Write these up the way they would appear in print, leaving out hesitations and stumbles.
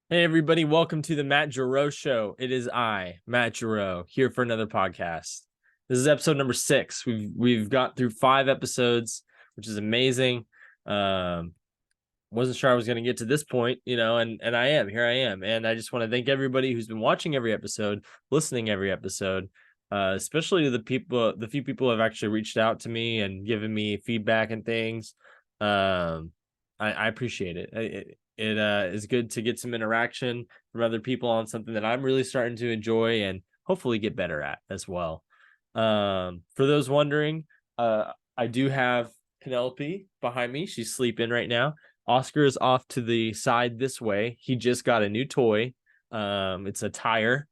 Hey everybody, welcome to the Matt Gerow Show. It is I, Matt Gerow, here for another podcast. This is episode number 6. We've got through 5 episodes, which is amazing. Um, wasn't sure I was going to get to this point, and I am. Here I am, and I just want to thank everybody who's been watching every episode, listening every episode, especially to the few people who have actually reached out to me and given me feedback and things. I appreciate it. It is good to get some interaction from other people on something that I'm really starting to enjoy and hopefully get better at as well. For those wondering, I do have Penelope behind me. She's sleeping right now. Oscar is off to the side this way. He just got a new toy. It's a tire,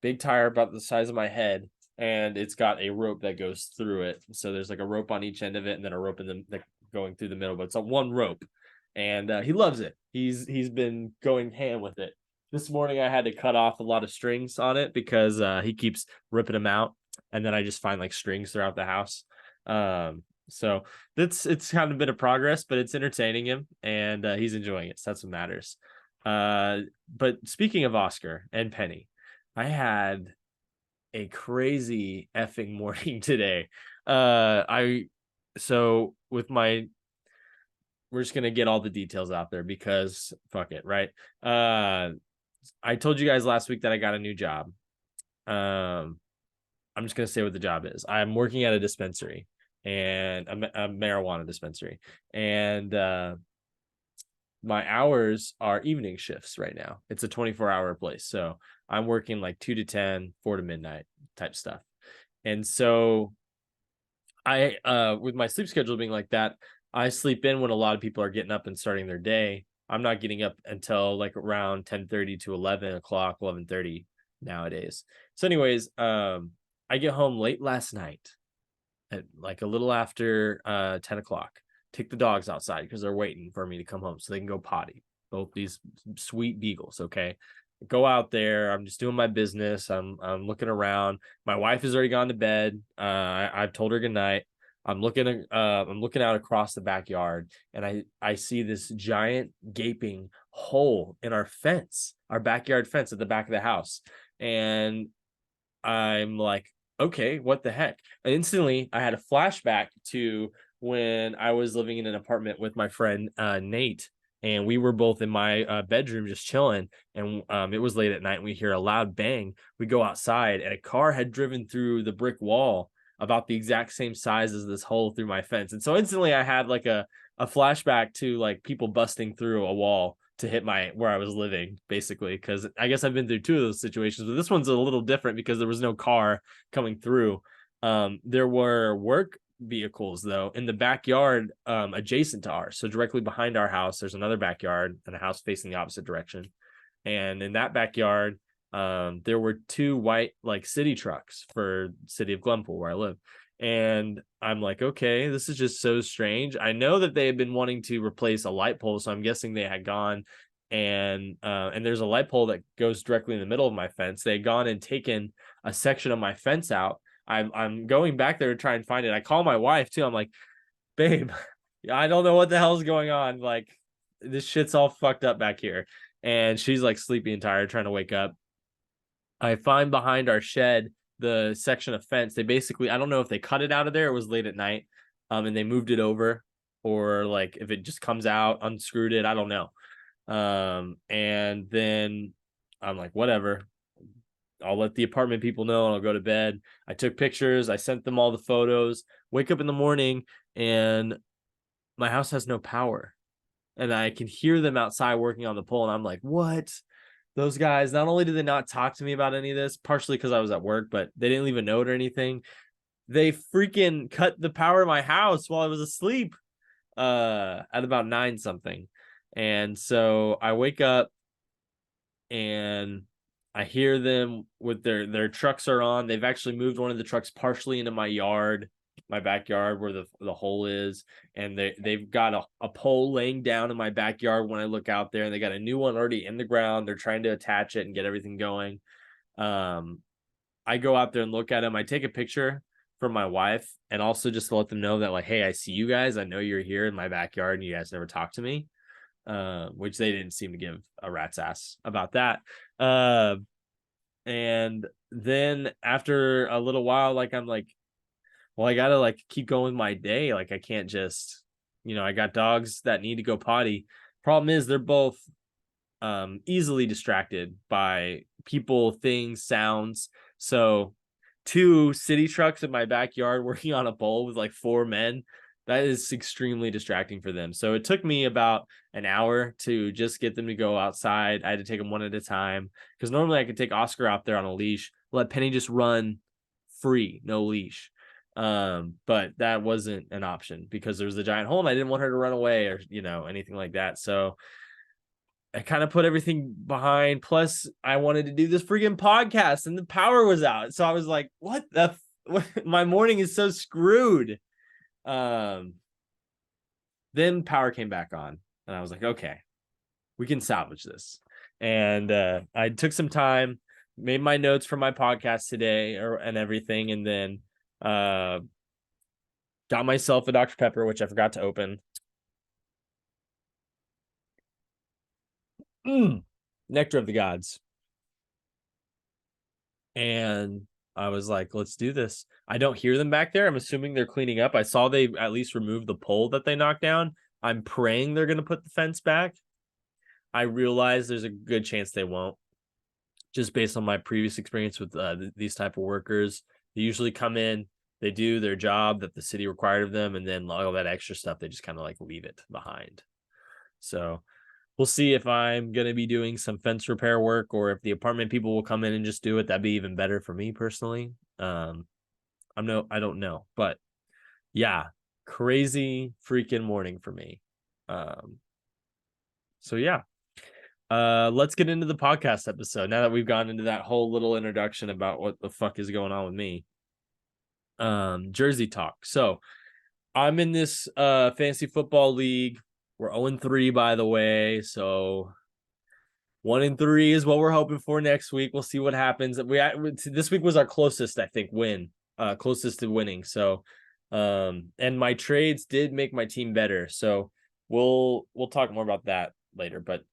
big tire about the size of my head, and it's got a rope that goes through it. So there's like a rope on each end of it, and then a rope in the going through the middle. But it's a one rope, and he loves it. He's been going ham with it. This morning I had to cut off a lot of strings on it because he keeps ripping them out, and then I just find like strings throughout the house. So it's kind of a bit of progress, but it's entertaining him, and he's enjoying it. So that's what matters. But speaking of Oscar and Penny, I had a crazy effing morning today. I so with my we're just gonna get all the details out there because fuck it, right? I told you guys last week that I got a new job. I'm just gonna say what the job is. I'm working at a dispensary and a marijuana dispensary, and my hours are evening shifts right now. It's a 24-hour place, so I'm working like 2 to 10, 4 to midnight type stuff. And so I with my sleep schedule being like that, I sleep in when a lot of people are getting up and starting their day. I'm not getting up until like around 10:30 to 11 o'clock, 11:30 nowadays. So anyways, I get home late last night at like a little after 10 o'clock. Take the dogs outside because they're waiting for me to come home so they can go potty. Both these sweet beagles, okay? Go out there. I'm just doing my business. I'm looking around. My wife has already gone to bed. I've told her good night. I'm looking out across the backyard, and I see this giant gaping hole in our fence, our backyard fence at the back of the house. And I'm like, okay, what the heck? And instantly, I had a flashback to when I was living in an apartment with my friend Nate, and we were both in my bedroom just chilling. And it was late at night, and we hear a loud bang. We go outside, and a car had driven through the brick wall about the exact same size as this hole through my fence. And so instantly, I had like a flashback to like people busting through a wall to hit my where I was living, basically, because I guess I've been through 2 of those situations, but this one's a little different because there was no car coming through. There were work vehicles though in the backyard adjacent to ours. So directly behind our house, there's another backyard and a house facing the opposite direction. And in that backyard, there were 2 white like city trucks for city of Glenpool where I live. And I'm like, okay, this is just so strange. I know that they had been wanting to replace a light pole, so I'm guessing they had gone and there's a light pole that goes directly in the middle of my fence. They had gone and taken a section of my fence out. I'm going back there to try and find it. I call my wife too. I'm like, babe, I don't know what the hell's going on. Like, this shit's all fucked up back here. And she's like sleepy and tired, trying to wake up. I find behind our shed the section of fence. They basically, I don't know if they cut it out of there. It was late at night, and they moved it over, or like if it just comes out, unscrewed it. I don't know. And then I'm like, whatever. I'll let the apartment people know and I'll go to bed. I took pictures. I sent them all the photos. Wake up in the morning and my house has no power. And I can hear them outside working on the pole. And I'm like, what? Those guys, not only did they not talk to me about any of this, partially because I was at work, but they didn't leave a note or anything. They freaking cut the power of my house while I was asleep at about 9 something. And so I wake up and I hear them with their trucks are on. They've actually moved one of the trucks partially into my yard, my backyard where the hole is, and they've got a pole laying down in my backyard when I look out there, and they got a new one already in the ground. They're trying to attach it and get everything going. I go out there and look at them. I take a picture for my wife and also just to let them know that like, hey, I see you guys. I know you're here in my backyard and you guys never talk to me. which they didn't seem to give a rat's ass about that. And then after a little while, like I'm like, well, I gotta like keep going my day. Like I can't just, I got dogs that need to go potty. Problem is they're both easily distracted by people, things, sounds. So 2 city trucks in my backyard working on a bowl with like 4 men, that is extremely distracting for them. So it took me about an hour to just get them to go outside. I had to take them one at a time because normally I could take Oscar out there on a leash, let Penny just run free, no leash. But that wasn't an option because there was a giant hole and I didn't want her to run away or, anything like that. So I kind of put everything behind. Plus, I wanted to do this freaking podcast and the power was out. So I was like, what the my morning is so screwed. Then power came back on and I was like, okay, we can salvage this. And I took some time, made my notes for my podcast today and everything. And then got myself a Dr. Pepper, which I forgot to open. Nectar of the gods. And I was like, let's do this. I don't hear them back there. I'm assuming they're cleaning up. I saw they at least removed the pole that they knocked down. I'm praying they're going to put the fence back. I realize there's a good chance they won't. Just based on my previous experience with these type of workers. They usually come in, they do their job that the city required of them, and then all that extra stuff, they just kind of like leave it behind. So we'll see if I'm going to be doing some fence repair work or if the apartment people will come in and just do it. That'd be even better for me personally. I don't know, but yeah, crazy freaking morning for me. So yeah, let's get into the podcast episode now that we've gone into that whole little introduction about what the fuck is going on with me. Jersey talk. So I'm in this fantasy football league. We're 0-3, by the way. So 1-3 is what we're hoping for next week. We'll see what happens. This week was our closest, I think, win. Closest to winning. So, and my trades did make my team better. So we'll talk more about that later. But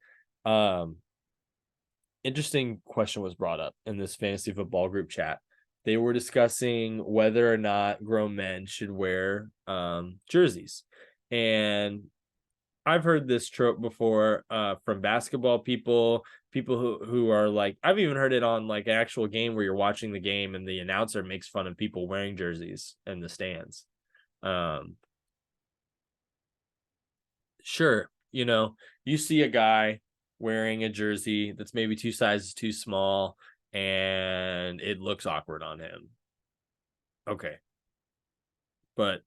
interesting question was brought up in this fantasy football group chat. They were discussing whether or not grown men should wear jerseys. And I've heard this trope before from basketball people who are like, I've even heard it on like an actual game where you're watching the game and the announcer makes fun of people wearing jerseys in the stands. Sure, you see a guy wearing a jersey that's maybe 2 sizes too small and it looks awkward on him. Okay. But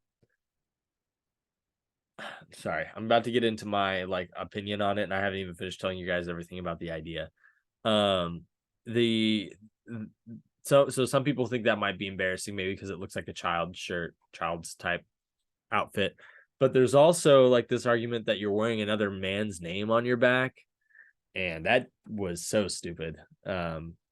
sorry, I'm about to get into my like opinion on it, and I haven't even finished telling you guys everything about the idea. So some people think that might be embarrassing, maybe because it looks like a child's type outfit. But there's also like this argument that you're wearing another man's name on your back, and that was so stupid.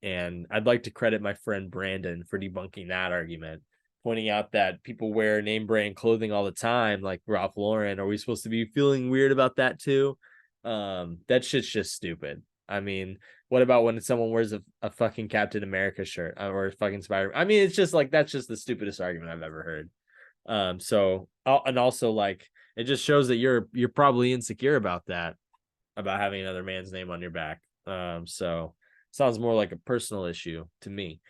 And I'd like to credit my friend Brandon for debunking that argument, pointing out that people wear name brand clothing all the time, like Ralph Lauren. Are we supposed to be feeling weird about that too? That shit's just stupid. I mean, what about when someone wears a fucking Captain America shirt or a fucking Spider? I mean, it's just like, that's just the stupidest argument I've ever heard. And also like, it just shows that you're probably insecure about that, about having another man's name on your back. So sounds more like a personal issue to me.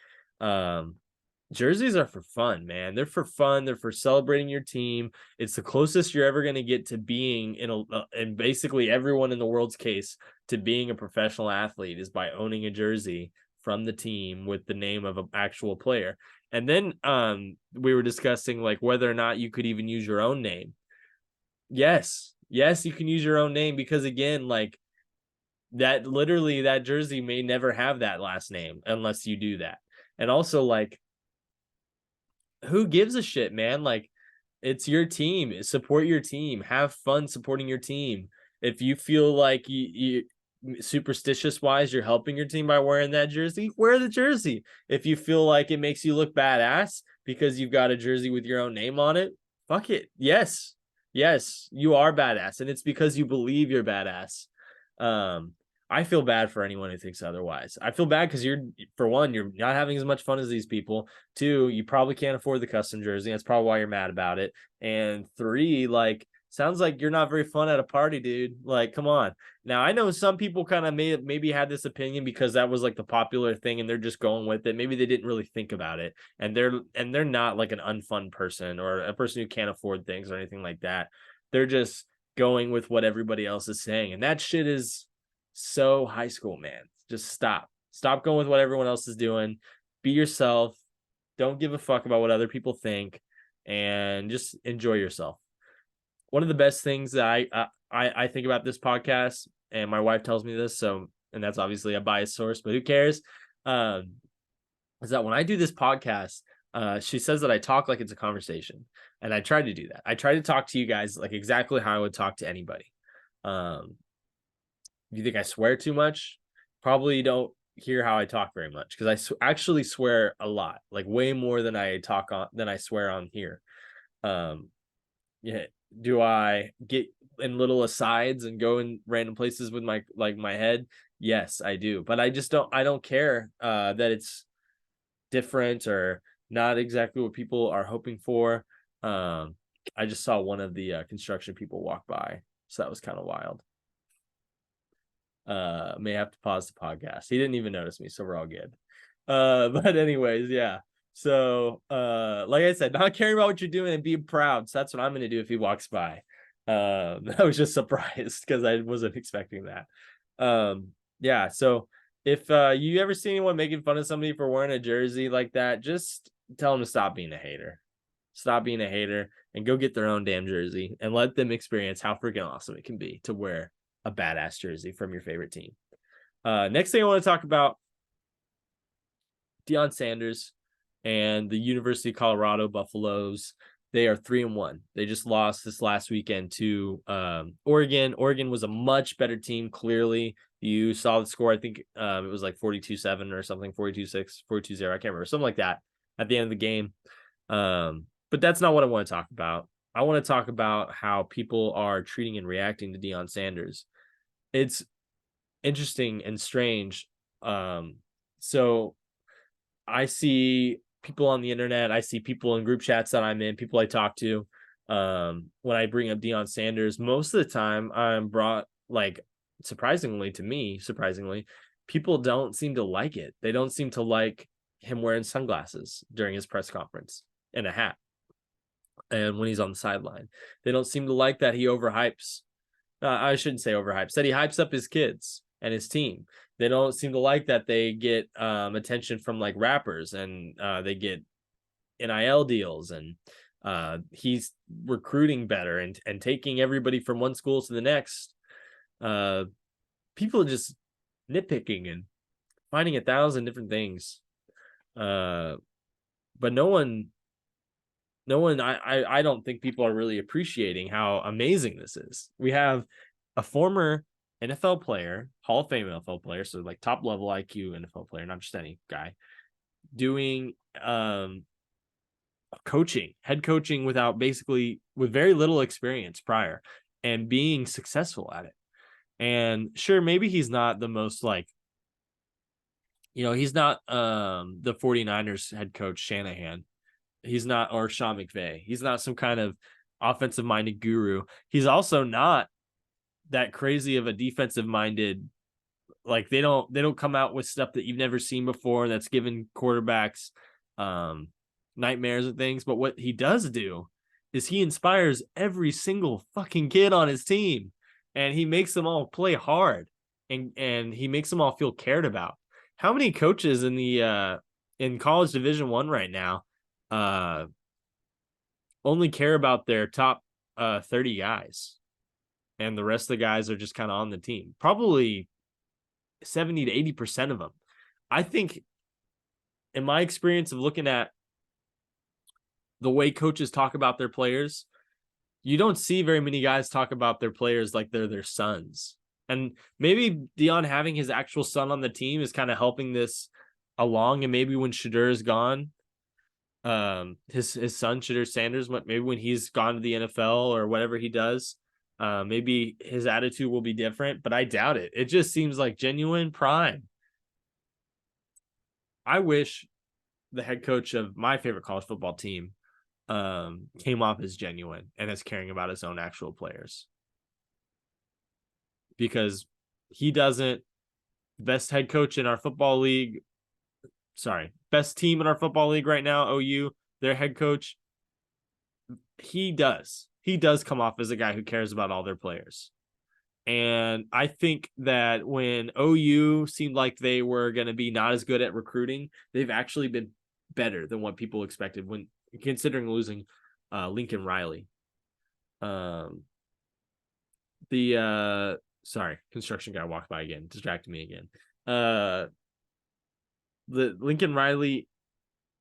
Jerseys are for fun, man. They're for fun. They're for celebrating your team. It's the closest you're ever going to get to being in basically everyone in the world's case to being a professional athlete is by owning a jersey from the team with the name of an actual player. And then we were discussing like whether or not you could even use your own name. Yes, you can use your own name because again, like that jersey may never have that last name unless you do that. And also like, who gives a shit, man? Like, it's your team. Support your team. Have fun supporting your team. If you feel like you superstitious wise, you're helping your team by wearing that jersey, wear the jersey. If you feel like it makes you look badass because you've got a jersey with your own name on it, fuck it. Yes, Yes, you are badass, and it's because you believe you're badass. I feel bad for anyone who thinks otherwise. I feel bad because for one, you're not having as much fun as these people. Two, you probably can't afford the custom jersey. That's probably why you're mad about it. And three, like, sounds like you're not very fun at a party, dude. Like, come on. Now, I know some people kind of maybe had this opinion because that was like the popular thing and they're just going with it. Maybe they didn't really think about it. And they're not like an unfun person or a person who can't afford things or anything like that. They're just going with what everybody else is saying. And that shit is so high school, man. Just stop going with what everyone else is doing. Be yourself. Don't give a fuck about what other people think, and just enjoy yourself. One of the best things that I think about this podcast, and my wife tells me this, so, and that's obviously a biased source, but who cares, is that when I do this podcast, she says that I talk like it's a conversation, and I try to do that. I try to talk to you guys like exactly how I would talk to anybody. Do you think I swear too much? Probably don't hear how I talk very much because I actually swear a lot, like way more than I swear on here. Yeah. Do I get in little asides and go in random places with my head? Yes, I do. But I don't care that it's different or not exactly what people are hoping for. I just saw one of the construction people walk by, so that was kind of wild. May have to pause the podcast. He didn't even notice me, so we're all good. But anyways, yeah. So like I said, not caring about what you're doing and being proud. So that's what I'm gonna do if he walks by. I was just surprised because I wasn't expecting that. Yeah, so if you ever see anyone making fun of somebody for wearing a jersey like that, just tell them to stop being a hater. Stop being a hater and go get their own damn jersey and let them experience how freaking awesome it can be to wear a badass jersey from your favorite team. Next thing I want to talk about, Deion Sanders and the University of Colorado Buffaloes. They are 3-1. They just lost this last weekend to Oregon. Oregon was a much better team, clearly. You saw the score. I think it was like 42-7 or something, 42-6, 42-0. I can't remember. Something like that at the end of the game. But that's not what I want to talk about. I want to talk about how people are treating and reacting to Deion Sanders. It's interesting and strange. So I see people on the internet, I see people in group chats that I'm in, people I talk to. When I bring up Deion Sanders, most of the time I'm brought, like, surprisingly, people don't seem to like it. They don't seem to like him wearing sunglasses during his press conference and a hat. And when he's on the sideline, they don't seem to like that he overhypes. I shouldn't say overhypes, that he hypes up his kids and his team. They don't seem to like that they get attention from like rappers and they get NIL deals, and he's recruiting better and taking everybody from one school to the next. People are just nitpicking and finding 1,000 different things. But no one, I don't think people are really appreciating how amazing this is. We have a former NFL player, Hall of Fame NFL player, so like top level IQ NFL player, not just any guy, doing head coaching with very little experience prior and being successful at it. And sure, maybe he's not the most like, he's not the 49ers head coach Shanahan. He's not, or Sean McVay. He's not some kind of offensive minded guru. He's also not that crazy of a defensive minded, like they don't come out with stuff that you've never seen before that's given quarterbacks nightmares and things. But what he does do is he inspires every single fucking kid on his team, and he makes them all play hard, and he makes them all feel cared about. How many coaches in the in college Division I right now only care about their top 30 guys, and the rest of the guys are just kind of on the team? Probably 70 to 80% of them. I think, in my experience of looking at the way coaches talk about their players, you don't see very many guys talk about their players like they're their sons. And maybe Deion having his actual son on the team is kind of helping this along. And maybe when Shadur is gone, His son Shedeur Sanders, maybe when he's gone to the NFL or whatever he does, maybe his attitude will be different, but I doubt it. It just seems like genuine prime. I wish the head coach of my favorite college football team came off as genuine and as caring about his own actual players, because he doesn't. Best head coach in our football league, best team in our football league right now, OU, their head coach, he does come off as a guy who cares about all their players. And I think that when OU seemed like they were going to be not as good at recruiting, they've actually been better than what people expected, when considering losing Lincoln Riley. Construction guy walked by again, distracted me again. The Lincoln Riley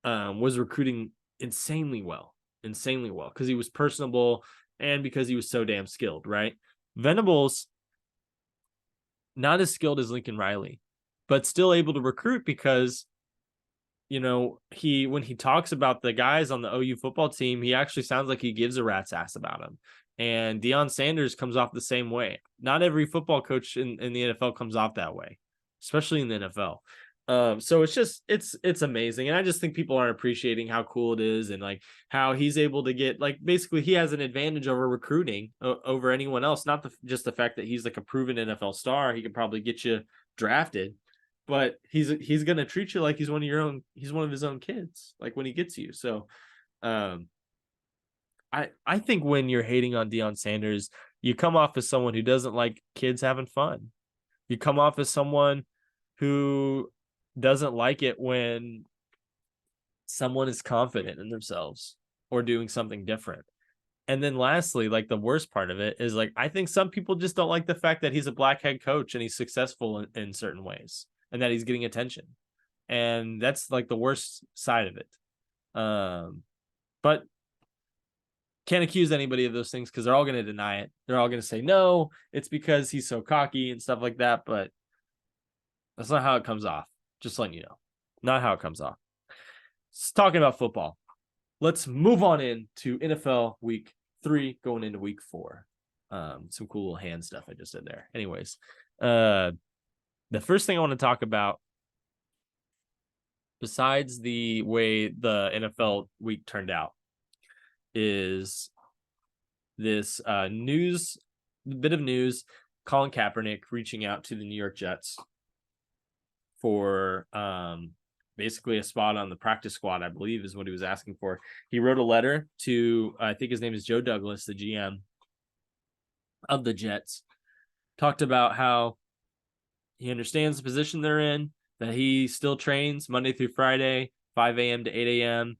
was recruiting insanely well because he was personable and because he was so damn skilled, right? Venables, not as skilled as Lincoln Riley, but still able to recruit because, when he talks about the guys on the OU football team, he actually sounds like he gives a rat's ass about them. And Deion Sanders comes off the same way. Not every football coach in the NFL comes off that way, especially in the NFL. So it's amazing. And I just think people aren't appreciating how cool it is, and like how he's able to get, like, basically he has an advantage over recruiting over anyone else. Not just the fact that he's like a proven NFL star. He could probably get you drafted, but he's going to treat you like he's one of his own kids, like when he gets you. So, I think when you're hating on Deion Sanders, you come off as someone who doesn't like kids having fun. You come off as someone who doesn't like it when someone is confident in themselves or doing something different. And then lastly, like, the worst part of it is, like, I think some people just don't like the fact that he's a black head coach and he's successful in certain ways and that he's getting attention. And that's like the worst side of it. But can't accuse anybody of those things because they're all going to deny it. They're all going to say, no, it's because he's so cocky and stuff like that. But that's not how it comes off. Just letting you know. Not how it comes off. Talking about football. Let's move on into NFL week 3 going into week 4. Some cool little hand stuff I just did there. Anyways, the first thing I want to talk about, besides the way the NFL week turned out, is this bit of news. Colin Kaepernick reaching out to the New York Jets for basically a spot on the practice squad, I believe is what he was asking for. He wrote a letter to, I think his name is Joe Douglas, the GM of the Jets, talked about how he understands the position they're in, that he still trains Monday through Friday, 5 a.m. to 8 a.m.,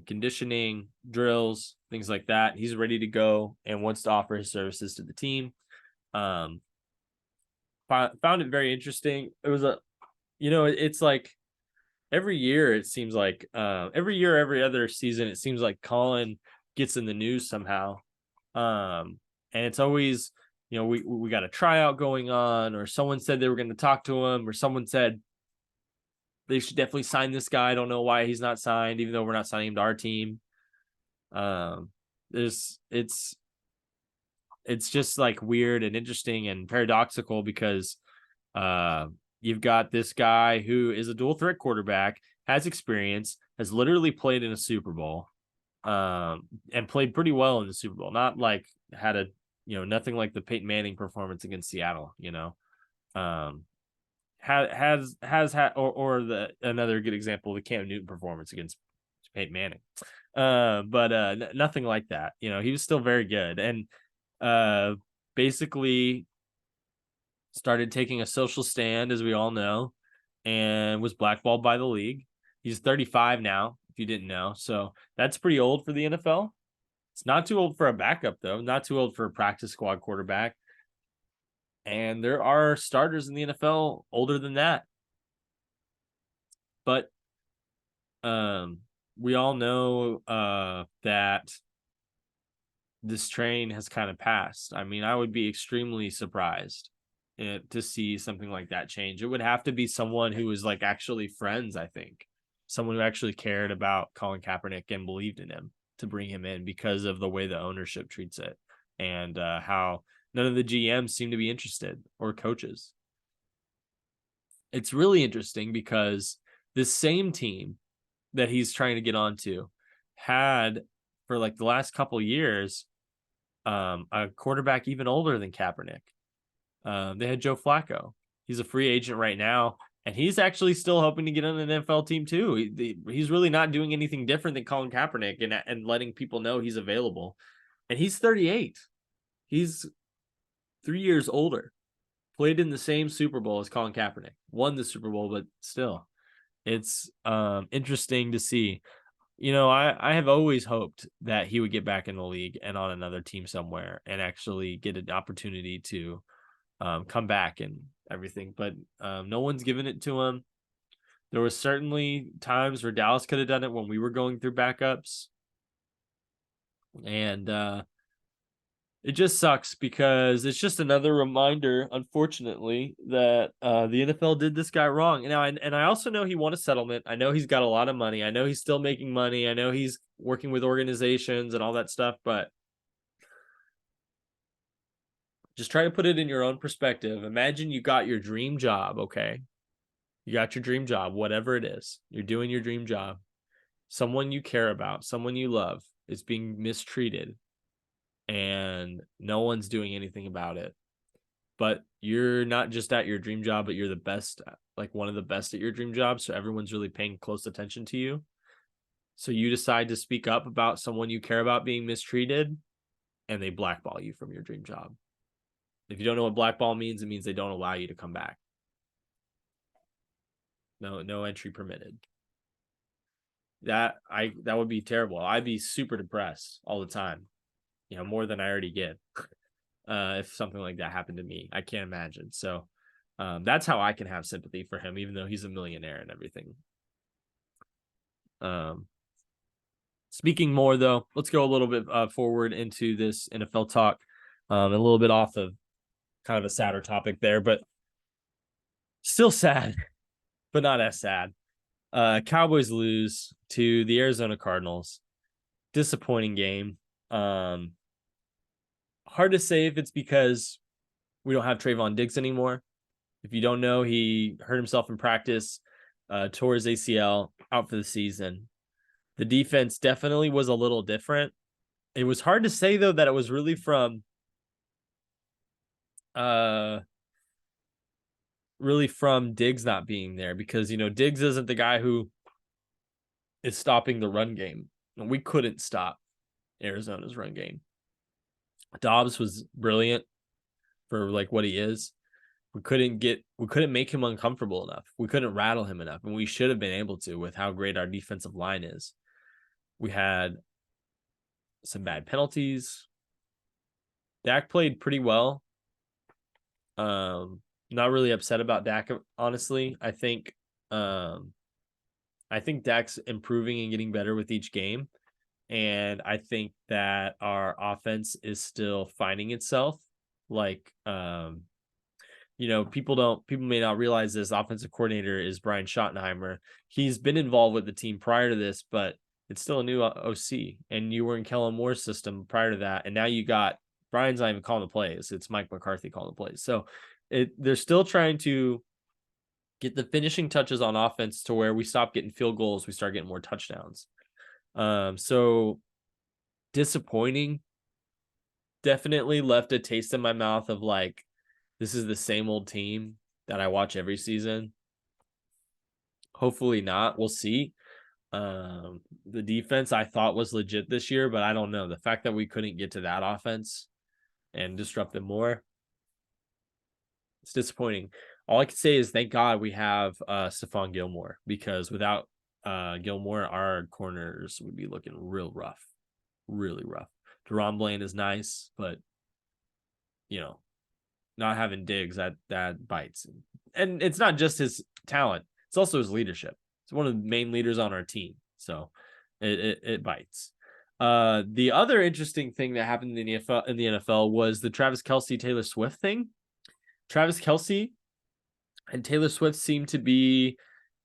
conditioning, drills, things like that. He's ready to go and wants to offer his services to the team. Found it very interesting. It was it's like every year, it seems like every other season, it seems like Colin gets in the news somehow. And it's always, we got a tryout going on, or someone said they were going to talk to him, or someone said they should definitely sign this guy. I don't know why he's not signed, even though we're not signing him to our team. It's just like weird and interesting and paradoxical because you've got this guy who is a dual threat quarterback, has experience, has literally played in a Super Bowl, and played pretty well in the Super Bowl. Not like had a, nothing like the Peyton Manning performance against Seattle, has had, or the another good example, the Cam Newton performance against Peyton Manning. But nothing like that. He was still very good, and basically started taking a social stand, as we all know, and was blackballed by the league. He's 35 now, if you didn't know. So that's pretty old for the NFL. It's not too old for a backup, though. Not too old for a practice squad quarterback. And there are starters in the NFL older than that. But we all know that this train has kind of passed. I mean, I would be extremely surprised to see something like that change. It would have to be someone who is like actually friends, I think. someone who actually cared about Colin Kaepernick and believed in him to bring him in because of the way the ownership treats it and how none of the GMs seem to be interested or coaches. It's really interesting because this same team that he's trying to get onto had for like the last couple years a quarterback even older than Kaepernick. They had Joe Flacco. He's a free agent right now, and he's actually still hoping to get on an NFL team too. He's really not doing anything different than Colin Kaepernick and letting people know he's available. And he's 38. He's 3 years older. Played in the same Super Bowl as Colin Kaepernick. Won the Super Bowl, but still, it's interesting to see. You know, I have always hoped that he would get back in the league and on another team somewhere and actually get an opportunity to come back and everything, but no one's given it to him. There was certainly times where Dallas could have done it when we were going through backups, and it just sucks because it's just another reminder, unfortunately, that the NFL did this guy wrong. And I also know he won a settlement. I know he's got a lot of money. I know he's still making money. I know he's working with organizations and all that stuff, but just try to put it in your own perspective. Imagine you got your dream job, okay? You got your dream job, whatever it is. You're doing your dream job. Someone you care about, someone you love is being mistreated, and no one's doing anything about it. But you're not just at your dream job, but you're the best, like one of the best at your dream job. So everyone's really paying close attention to you. So you decide to speak up about someone you care about being mistreated, and they blackball you from your dream job. If you don't know what blackball means, it means they don't allow you to come back. No entry permitted. That would be terrible. I'd be super depressed all the time. You know, more than I already get. If something like that happened to me, I can't imagine. So that's how I can have sympathy for him, even though he's a millionaire and everything. Speaking more though, let's go a little bit forward into this NFL talk, a little bit off of kind of a sadder topic there, but still sad, but not as sad. Cowboys lose to the Arizona Cardinals. Disappointing game. Hard to say if it's because we don't have Trayvon Diggs anymore. If you don't know, he hurt himself in practice, tore his ACL, out for the season. The defense definitely was a little different. It was hard to say, though, that it was really from Diggs not being there, because, you know, Diggs isn't the guy who is stopping the run game. And we couldn't stop Arizona's run game. Dobbs was brilliant for like what he is. We couldn't make him uncomfortable enough. We couldn't rattle him enough, and we should have been able to with how great our defensive line is. We had some bad penalties. Dak played pretty well. Not really upset about Dak, honestly. I think Dak's improving and getting better with each game. And I think that our offense is still finding itself. Like, you know, people may not realize this offensive coordinator is Brian Schottenheimer. He's been involved with the team prior to this, but it's still a new OC. And you were in Kellen Moore's system prior to that. And now you got Brian's not even calling the plays. It's Mike McCarthy calling the plays. So they're still trying to get the finishing touches on offense to where we stop getting field goals. We start getting more touchdowns. So disappointing. Definitely left a taste in my mouth of like, this is the same old team that I watch every season. Hopefully not. We'll see. The defense I thought was legit this year, but I don't know. The fact that we couldn't get to that offense and disrupt them more, it's disappointing. All I can say is thank God we have Stephon Gilmore, because without Gilmore, our corners would be looking real rough. Really rough. Deron Bland is nice, but, you know, not having Diggs, that bites. And it's not just his talent, it's also his leadership. He's one of the main leaders on our team, so it bites. The other interesting thing that happened in the NFL was the Travis Kelce Taylor Swift thing. Travis Kelce and Taylor Swift seem to be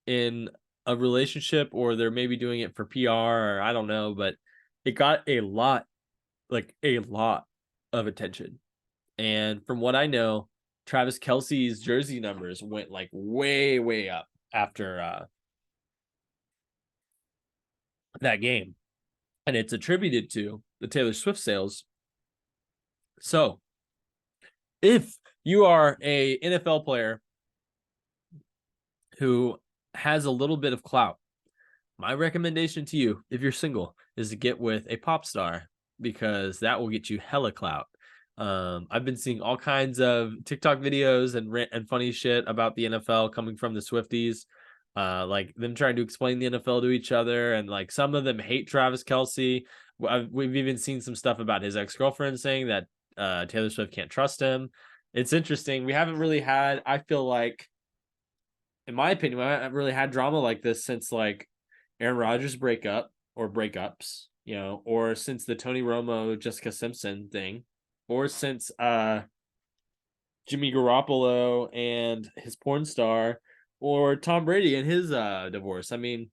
in a relationship, or they're maybe doing it for PR, or I don't know, but it got a lot of attention. And from what I know, Travis Kelce's jersey numbers went like way, way up after that game. And it's attributed to the Taylor Swift sales. So if you are a NFL player who has a little bit of clout, my recommendation to you, if you're single, is to get with a pop star, because that will get you hella clout. I've been seeing all kinds of TikTok videos and funny shit about the NFL coming from the Swifties, like them trying to explain the NFL to each other, and like some of them hate Travis Kelce. We've even seen some stuff about his ex-girlfriend saying that Taylor Swift can't trust him. It's interesting. We haven't really had, I feel like, in my opinion, we haven't really had drama like this since like Aaron Rodgers breakup or breakups, or since the Tony Romo, Jessica Simpson thing, or since Jimmy Garoppolo and his porn star, or Tom Brady and his divorce. I mean,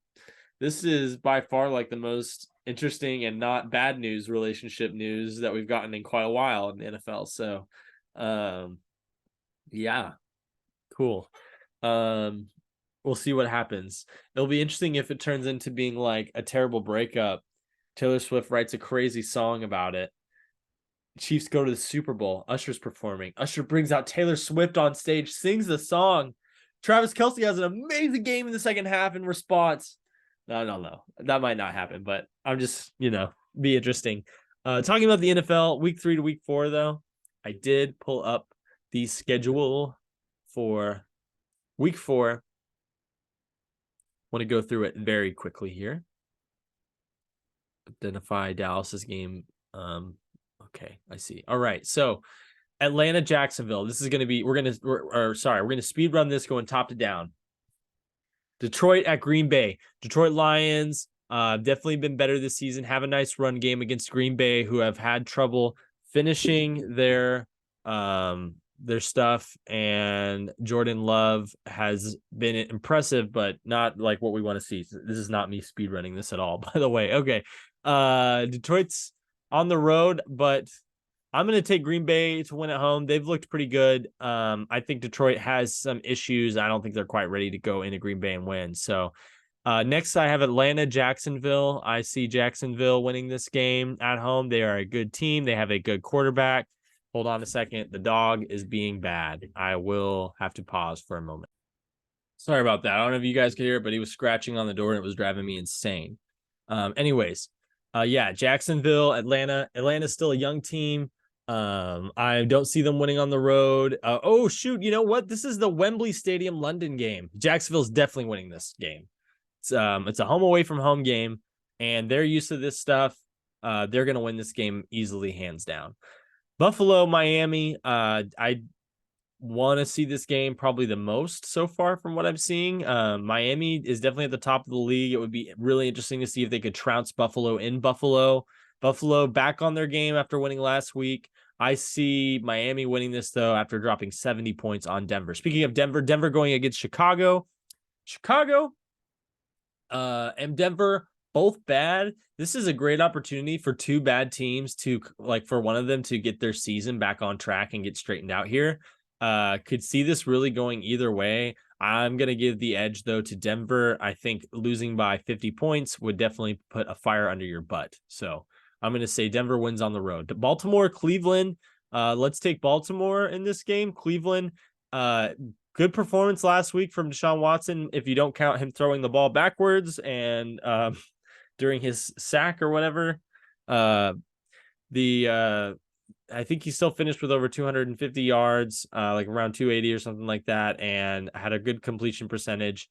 this is by far like the most interesting and not bad news relationship news that we've gotten in quite a while in the NFL. So, yeah, cool. We'll see what happens. It'll be interesting if it turns into being like a terrible breakup. Taylor Swift writes a crazy song about it. Chiefs go to the Super Bowl. Usher's performing. Usher brings out Taylor Swift on stage, sings the song. Travis Kelce has an amazing game in the second half in response. No. That might not happen, but I'm just, be interesting. Talking about the NFL, week 3 to week 4, though, I did pull up the schedule for week 4. Want to go through it very quickly here. Identify Dallas's game. Okay, I see. All right, so Atlanta, Jacksonville. This is going to be, we're going to speed run this going top to down. Detroit at Green Bay. Detroit Lions definitely been better this season. Have a nice run game against Green Bay, who have had trouble finishing their stuff, and Jordan Love has been impressive, but not like what we want to see. This is not me speed running this at all, by the way. Okay. Detroit's on the road, but I'm going to take Green Bay to win at home. They've looked pretty good. I think Detroit has some issues. I don't think they're quite ready to go into Green Bay and win. So next I have Atlanta, Jacksonville. I see Jacksonville winning this game at home. They are a good team. They have a good quarterback. Hold on a second. The dog is being bad. I will have to pause for a moment. Sorry about that. I don't know if you guys could hear it, but he was scratching on the door and it was driving me insane. Anyways, Jacksonville, Atlanta. Atlanta's still a young team. I don't see them winning on the road. Oh, shoot. You know what? This is the Wembley Stadium London game. Jacksonville's definitely winning this game. It's a home away from home game, and they're used to this stuff. They're going to win this game easily, hands down. Buffalo, Miami. I want to see this game probably the most so far from what I'm seeing. Miami is definitely at the top of the league. It would be really interesting to see if they could trounce Buffalo in Buffalo. Buffalo back on their game after winning last week. I see Miami winning this, though, after dropping 70 points on Denver. Speaking of Denver going against Chicago. And Denver, both bad. This is a great opportunity for two bad teams to, like, for one of them to get their season back on track and get straightened out here. Could see this really going either way. I'm going to give the edge, though, to Denver. I think losing by 50 points would definitely put a fire under your butt. So I'm going to say Denver wins on the road. Baltimore, Cleveland. Let's take Baltimore in this game. Cleveland, good performance last week from Deshaun Watson, if you don't count him throwing the ball backwards and during his sack or whatever. I think he still finished with over 250 yards, like around 280 or something like that, and had a good completion percentage.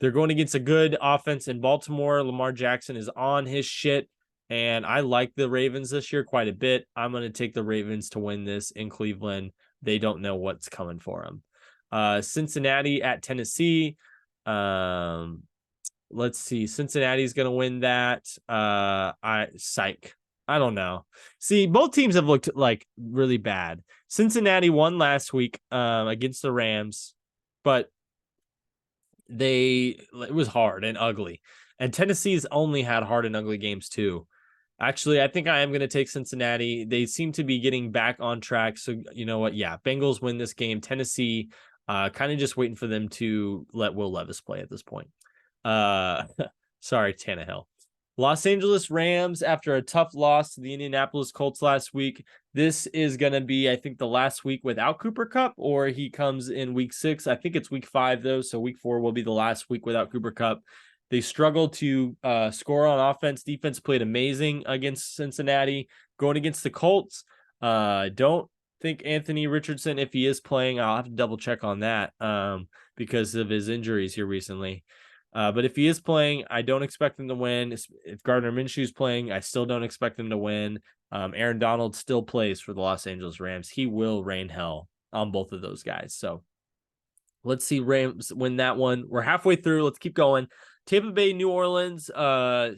They're going against a good offense in Baltimore. Lamar Jackson is on his shit, and I like the Ravens this year quite a bit. I'm going to take the Ravens to win this in Cleveland. They don't know what's coming for them. Cincinnati at Tennessee. Let's see. Cincinnati's going to win that. I don't know. See, both teams have looked like really bad. Cincinnati won last week against the Rams, but it was hard and ugly. And Tennessee's only had hard and ugly games too. Actually, I think I am going to take Cincinnati. They seem to be getting back on track. So, you know what? Yeah, Bengals win this game. Tennessee, kind of just waiting for them to let Will Levis play at this point. Sorry, Tannehill. Los Angeles Rams, after a tough loss to the Indianapolis Colts last week, this is going to be, I think, the last week without Cooper Kupp, or he comes in week 6. I think it's week 5, though, so week 4 will be the last week without Cooper Kupp. They struggled to score on offense. Defense played amazing against Cincinnati. Going against the Colts, don't think Anthony Richardson, if he is playing, I'll have to double check on that because of his injuries here recently. But if he is playing, I don't expect him to win. If Gardner Minshew's playing, I still don't expect him to win. Aaron Donald still plays for the Los Angeles Rams. He will rain hell on both of those guys. So let's see Rams win that one. We're halfway through. Let's keep going. Tampa Bay, New Orleans.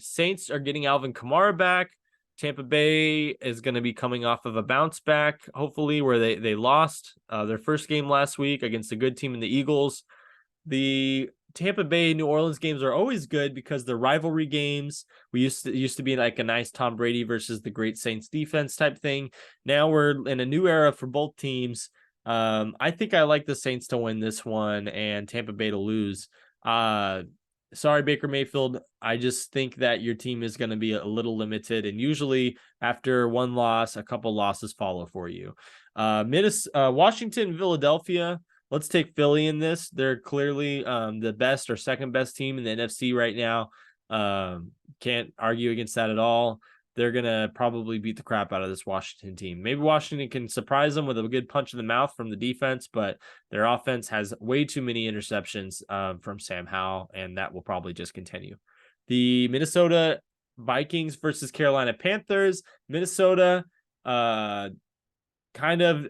Saints are getting Alvin Kamara back. Tampa Bay is going to be coming off of a bounce back, hopefully, where they lost their first game last week against a good team in the Eagles. The Tampa Bay New Orleans games are always good because they're rivalry games. We used to be like a nice Tom Brady versus the great Saints defense type thing. Now we're in a new era for both teams. I think I like the Saints to win this one and Tampa Bay to lose. Sorry, Baker Mayfield. I just think that your team is going to be a little limited, and usually after one loss, a couple losses follow for you. Washington, Philadelphia. Let's take Philly in this. They're clearly the best or second best team in the NFC right now. Can't argue against that at all. They're going to probably beat the crap out of this Washington team. Maybe Washington can surprise them with a good punch in the mouth from the defense, but their offense has way too many interceptions from Sam Howell, and that will probably just continue. The Minnesota Vikings versus Carolina Panthers. Minnesota kind of,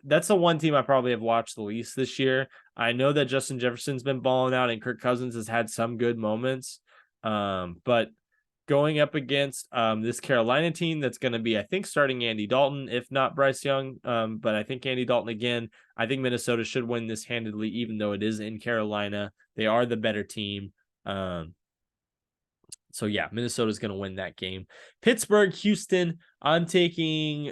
that's the one team I probably have watched the least this year. I know that Justin Jefferson's been balling out and Kirk Cousins has had some good moments, but going up against this Carolina team that's going to be, I think, starting Andy Dalton, if not Bryce Young. But I think Andy Dalton again. I think Minnesota should win this handedly, even though it is in Carolina. They are the better team. So, yeah, Minnesota's going to win that game. Pittsburgh, Houston. I'm taking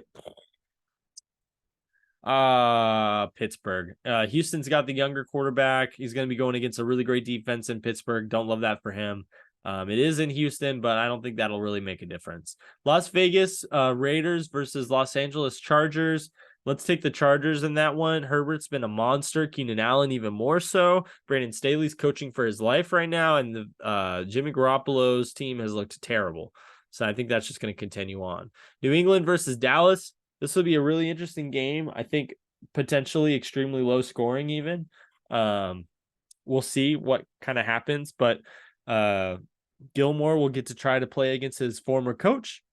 Pittsburgh. Houston's got the younger quarterback. He's going to be going against a really great defense in Pittsburgh. Don't love that for him. It is in Houston, but I don't think that'll really make a difference. Las Vegas Raiders versus Los Angeles Chargers. Let's take the Chargers in that one. Herbert's been a monster. Keenan Allen even more so. Brandon Staley's coaching for his life right now, and the Jimmy Garoppolo's team has looked terrible. So I think that's just going to continue on. New England versus Dallas. This will be a really interesting game. I think potentially extremely low scoring even. We'll see what kind of happens, but Gilmore will get to try to play against his former coach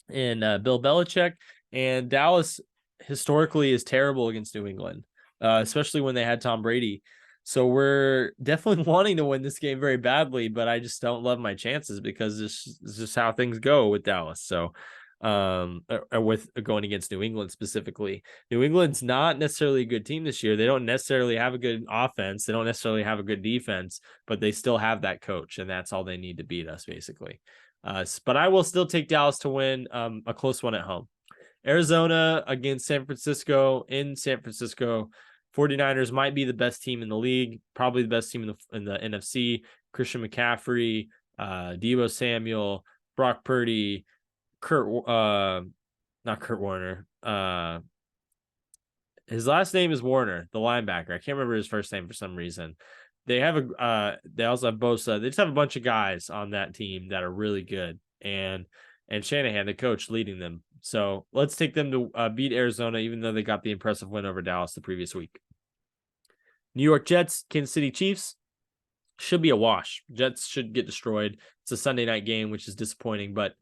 and Bill Belichick. And Dallas historically is terrible against New England, especially when they had Tom Brady. So we're definitely wanting to win this game very badly, but I just don't love my chances because this is just how things go with Dallas. So with going against New England specifically. New England's not necessarily a good team this year. They don't necessarily have a good offense. They don't necessarily have a good defense, but they still have that coach, and that's all they need to beat us, basically. But I will still take Dallas to win a close one at home. Arizona against San Francisco in San Francisco. 49ers might be the best team in the league, probably the best team in the NFC. Christian McCaffrey, Deebo Samuel, Brock Purdy, not Kurt Warner. His last name is Warner, the linebacker. I can't remember his first name for some reason. They have they also have Bosa. They just have a bunch of guys on that team that are really good, and Shanahan, the coach, leading them. So let's take them to beat Arizona, even though they got the impressive win over Dallas the previous week. New York Jets, Kansas City Chiefs. Should be a wash. Jets should get destroyed. It's a Sunday night game, which is disappointing, but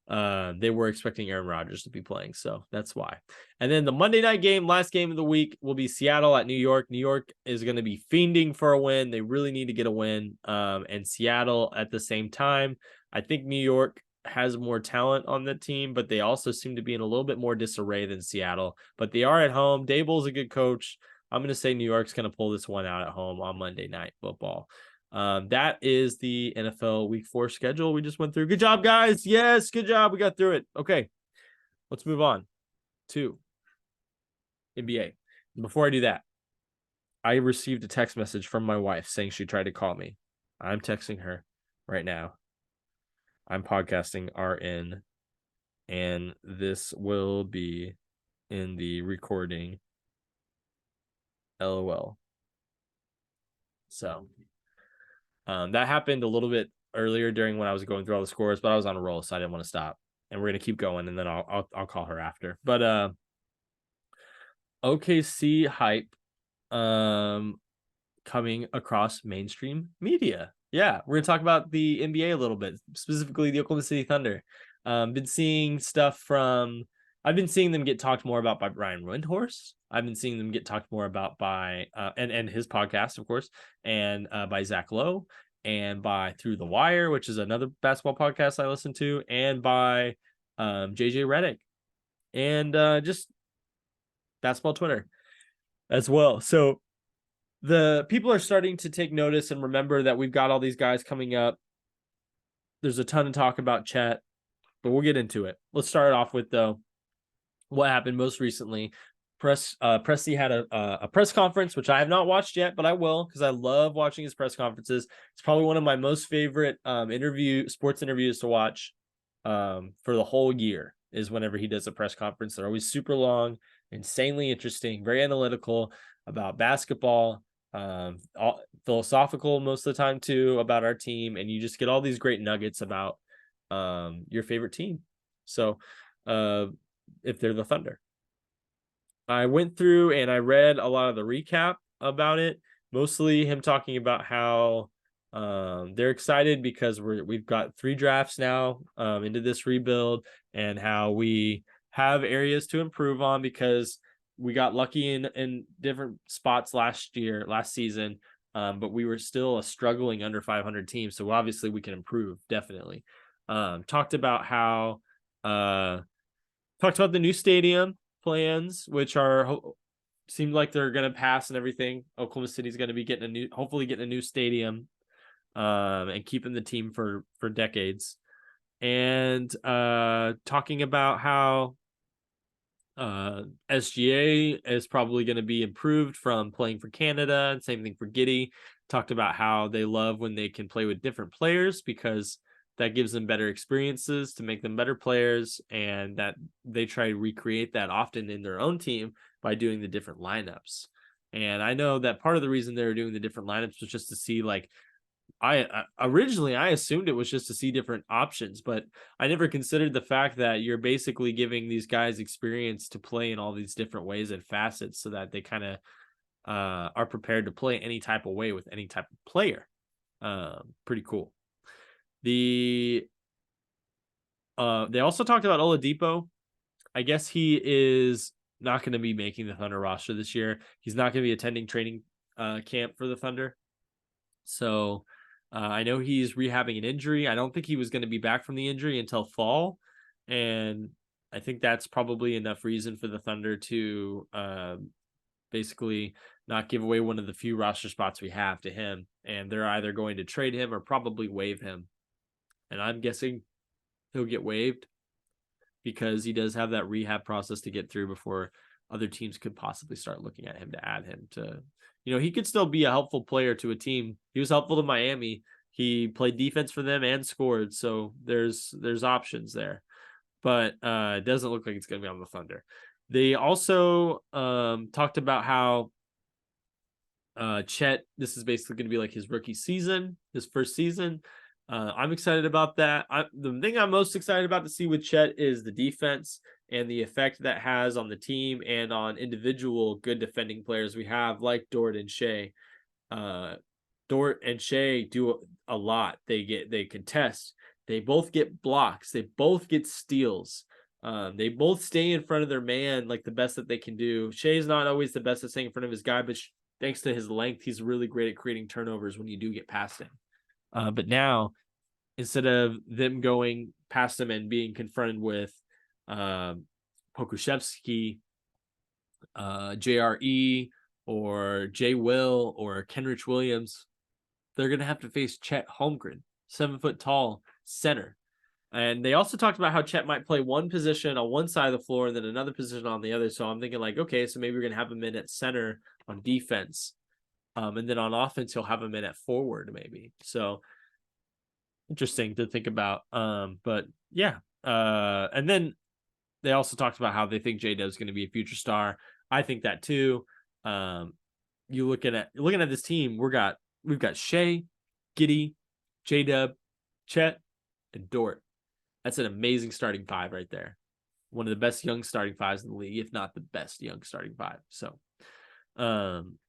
they were expecting Aaron Rodgers to be playing, so that's why. And then the Monday night game, last game of the week, will be Seattle at New York. New York is going to be fiending for a win. They really need to get a win. And Seattle at the same time. I think New York has more talent on the team, but they also seem to be in a little bit more disarray than Seattle. But they are at home. Daboll's a good coach. I'm going to say New York's going to pull this one out at home on Monday Night Football. That is the NFL Week 4 schedule we just went through. Good job, guys. Yes, good job. We got through it. Okay, let's move on to NBA. Before I do that, I received a text message from my wife saying she tried to call me. I'm texting her right now. I'm podcasting RN, and this will be in the recording. LOL. So that happened a little bit earlier during when I was going through all the scores, but I was on a roll, so I didn't want to stop. And we're gonna keep going, and then I'll call her after. But OKC hype coming across mainstream media. Yeah, we're gonna talk about the NBA a little bit, specifically the Oklahoma City Thunder. Been seeing stuff from. I've been seeing them get talked more about by Brian Windhorst. I've been seeing them get talked more about by and his podcast, of course, and by Zach Lowe, and by Through the Wire, which is another basketball podcast I listen to, and by JJ Redick, and just basketball Twitter as well. So the people are starting to take notice and remember that we've got all these guys coming up. There's a ton of talk about Chet, but we'll get into it. Let's start off with, though, what happened most recently. Presti had a press conference, which I have not watched yet, but I will, because I love watching his press conferences. It's probably one of my most favorite sports interviews to watch for the whole year, is whenever he does a press conference. They're always super long, insanely interesting, very analytical about basketball, philosophical most of the time too, about our team, and you just get all these great nuggets about your favorite team. So if they're the Thunder, I went through and I read a lot of the recap about it, mostly him talking about how they're excited because we've got 3 drafts now into this rebuild, and how we have areas to improve on because we got lucky in different spots last season, but we were still a struggling under 500 team. So obviously we can improve, definitely. Talked about how talked about the new stadium plans, which seemed like they're going to pass and everything. Oklahoma City's going to be hopefully getting a new stadium, and keeping the team for decades. And talking about how SGA is probably going to be improved from playing for Canada, and same thing for Giddey. Talked about how they love when they can play with different players because that gives them better experiences to make them better players, and that they try to recreate that often in their own team by doing the different lineups. And I know that part of the reason they were doing the different lineups was just to see, like, I assumed it was just to see different options, but I never considered the fact that you're basically giving these guys experience to play in all these different ways and facets, so that they kind of are prepared to play any type of way with any type of player. Pretty cool. They also talked about Oladipo. I guess he is not going to be making the Thunder roster this year. He's not going to be attending training camp for the Thunder. So I know he's rehabbing an injury. I don't think he was going to be back from the injury until fall. And I think that's probably enough reason for the Thunder to basically not give away one of the few roster spots we have to him. And they're either going to trade him or probably waive him. And I'm guessing he'll get waived because he does have that rehab process to get through before other teams could possibly start looking at him to add him to, he could still be a helpful player to a team. He was helpful to Miami. He played defense for them and scored. So there's options there, but it doesn't look like it's going to be on the Thunder. They also talked about how Chet, this is basically going to be like his rookie season, his first season. I'm excited about that. The thing I'm most excited about to see with Chet is the defense and the effect that has on the team and on individual good defending players we have, like Dort and Shea. Dort and Shea do a lot. They contest. They both get blocks. They both get steals. They both stay in front of their man like the best that they can do. Shea's not always the best at staying in front of his guy, but thanks to his length, he's really great at creating turnovers when you do get past him. But now, instead of them going past him and being confronted with Pokusevski, JRE, or Jay Will or Kenrich Williams, they're going to have to face Chet Holmgren, 7 foot tall center. And they also talked about how Chet might play one position on one side of the floor and then another position on the other. So I'm thinking like, okay, so maybe we're going to have him in at center on defense. And then on offense, he'll have him in at forward maybe. So interesting to think about. But yeah. And then they also talked about how they think J-Dub's is going to be a future star. I think that too. You looking at this team, we've got Shea, Giddey, J-Dub, Chet, and Dort. That's an amazing starting five right there. One of the best young starting fives in the league, if not the best young starting five. So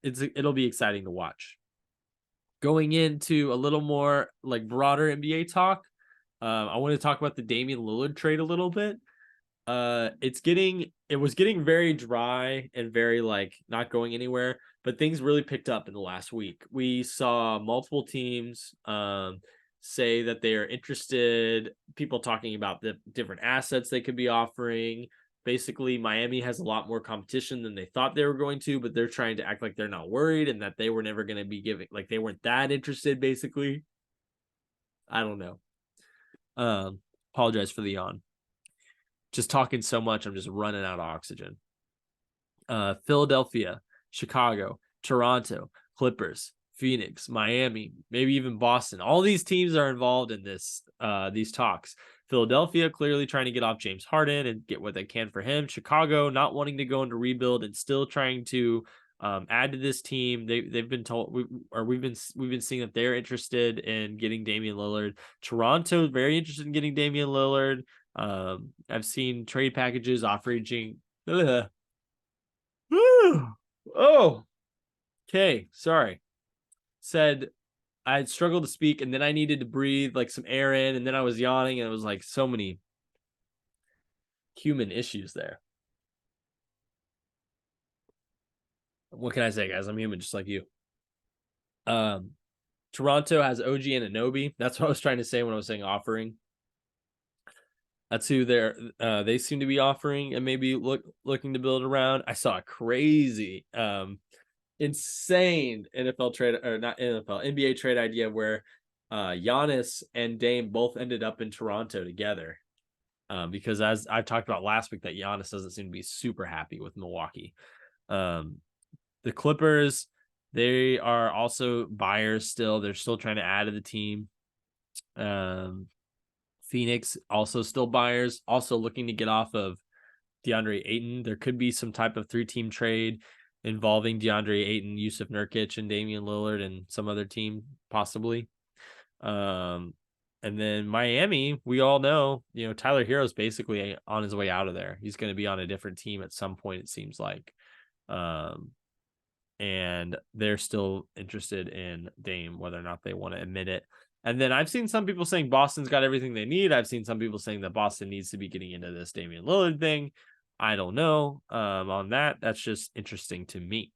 it'll be exciting to watch. Going into a little more like broader NBA talk, I want to talk about the Damian Lillard trade a little bit. It was getting very dry and very like not going anywhere, but things really picked up in the last week. We saw multiple teams say that they are interested, people talking about the different assets they could be offering. Basically, Miami has a lot more competition than they thought they were going to, but they're trying to act like they're not worried and that they were never going to be giving, like they weren't that interested, basically. I don't know. Apologize for the yawn. Just talking so much, I'm just running out of oxygen. Philadelphia, Chicago, Toronto, Clippers, Phoenix, Miami, maybe even Boston. All these teams are involved in these talks. Philadelphia clearly trying to get off James Harden and get what they can for him. Chicago not wanting to go into rebuild and still trying to add to this team. They've been told, we've been seeing that they're interested in getting Damian Lillard. Toronto very interested in getting Damian Lillard. I've seen trade packages offering. Oh, okay. Sorry. Said I had struggled to speak and then I needed to breathe like some air in and then I was yawning and it was like so many human issues there. What can I say, guys? I'm human just like you. Toronto has OG Anunoby. That's what I was trying to say when I was saying offering. That's who they seem to be offering and maybe looking to build around. I saw a crazy insane NFL trade, or not NFL, NBA trade idea where Giannis and Dame both ended up in Toronto together. Because as I talked about last week, that Giannis doesn't seem to be super happy with Milwaukee. The Clippers, they are also buyers still. They're still trying to add to the team. Phoenix also still buyers, also looking to get off of DeAndre Ayton. There could be some type of 3-team trade involving DeAndre Ayton, Yusuf Nurkic, and Damian Lillard, and some other team possibly. And then Miami, we all know, Tyler Hero's basically on his way out of there. He's going to be on a different team at some point, it seems like. And they're still interested in Dame, whether or not they want to admit it. And then I've seen some people saying Boston's got everything they need. I've seen some people saying that Boston needs to be getting into this Damian Lillard thing. I don't know on that. That's just interesting to me.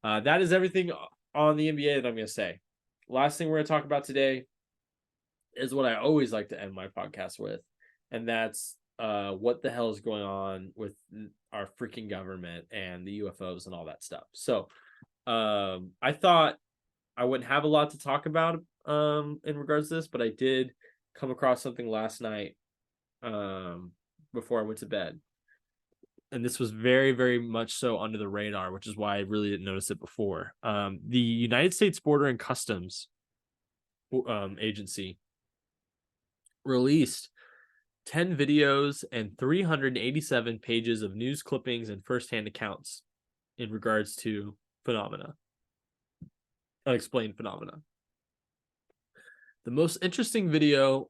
That is everything on the NBA that I'm going to say. Last thing we're going to talk about today is what I always like to end my podcast with. And that's what the hell is going on with our freaking government and the UFOs and all that stuff. So I thought I wouldn't have a lot to talk about in regards to this, but I did come across something last night before I went to bed. And this was very, very much so under the radar, which is why I really didn't notice it before. The United States Border and Customs Agency released 10 videos and 387 pages of news clippings and firsthand accounts in regards to unexplained phenomena. The most interesting video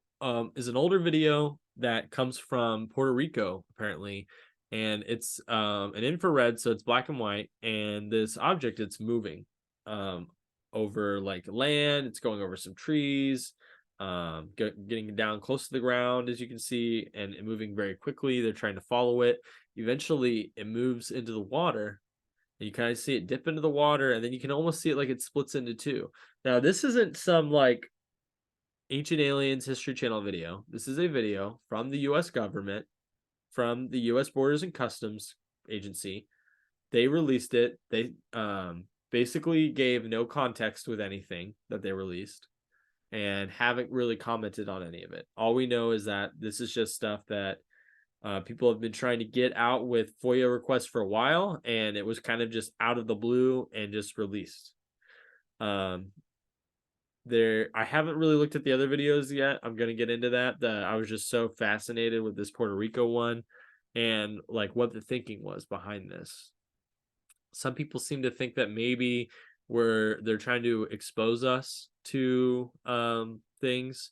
is an older video that comes from Puerto Rico, apparently, and it's an infrared, so it's black and white, and this object, it's moving over like land. It's going over some trees, getting down close to the ground, as you can see, and moving very quickly. They're trying to follow it. Eventually, it moves into the water. And you kind of see it dip into the water, and then you can almost see it like it splits into two. Now, this isn't some like Ancient Aliens History Channel video. This is a video from the U.S. government, from the U.S. Borders and Customs Agency. They released it. They basically gave no context with anything that they released and haven't really commented on any of it. All we know is that this is just stuff that people have been trying to get out with FOIA requests for a while, and it was kind of just out of the blue and just released. I haven't really looked at the other videos yet. I'm going to get into that. I was just so fascinated with this Puerto Rico one and like what the thinking was behind this. Some people seem to think that maybe they're trying to expose us to things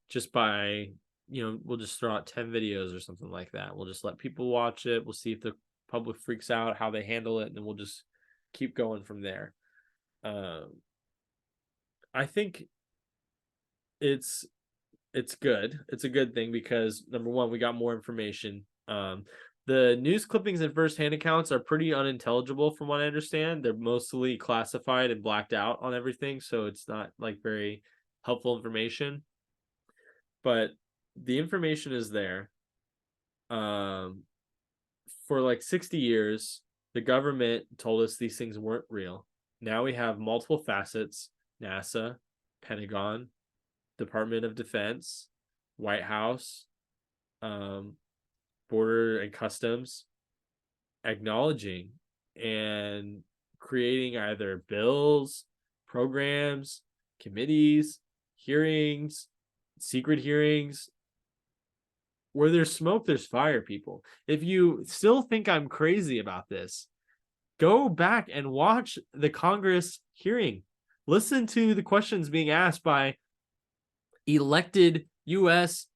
just by, we'll just throw out 10 videos or something like that. We'll just let people watch it. We'll see if the public freaks out, how they handle it, and then we'll just keep going from there. I think it's good. It's a good thing because number one, we got more information. The news clippings and firsthand accounts are pretty unintelligible from what I understand. They're mostly classified and blacked out on everything, so it's not like very helpful information. But the information is there. For like 60 years, the government told us these things weren't real. Now we have multiple facets: NASA, Pentagon, Department of Defense, White House, Border and Customs, acknowledging and creating either bills, programs, committees, hearings, secret hearings. Where there's smoke, there's fire, people. If you still think I'm crazy about this, go back and watch the Congress hearing. Listen to the questions being asked by elected U.S.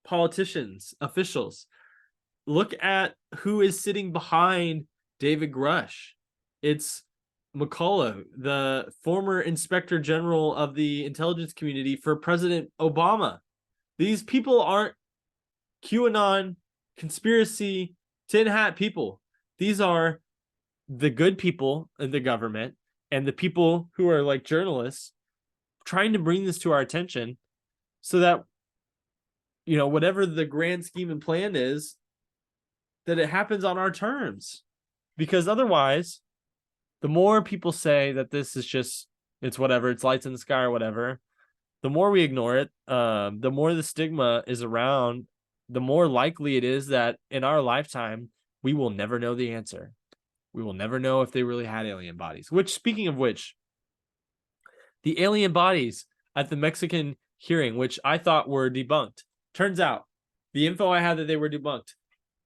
politicians, officials. Look at who is sitting behind David Grush. It's McCullough, the former Inspector General of the intelligence community for President Obama. These people aren't QAnon, conspiracy, tin hat people. These are the good people in the government and the people who are like journalists trying to bring this to our attention so that, whatever the grand scheme and plan is, that it happens on our terms. Because otherwise, the more people say that this is just, it's whatever, it's lights in the sky or whatever, the more we ignore it, the more the stigma is around, the more likely it is that in our lifetime, we will never know the answer. We will never know if they really had alien bodies. Which, speaking of which, the alien bodies at the Mexican hearing, which I thought were debunked, turns out the info I had that they were debunked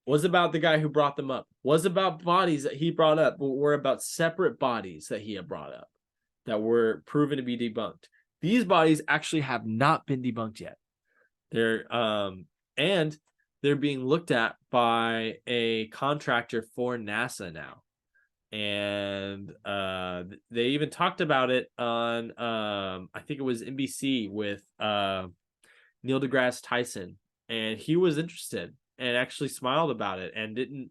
was about the guy who brought them up, was about bodies that he brought up, but were about separate bodies that he had brought up that were proven to be debunked. These bodies actually have not been debunked yet. And they're being looked at by a contractor for NASA now. And they even talked about it on, I think it was NBC with Neil deGrasse Tyson. And he was interested and actually smiled about it and didn't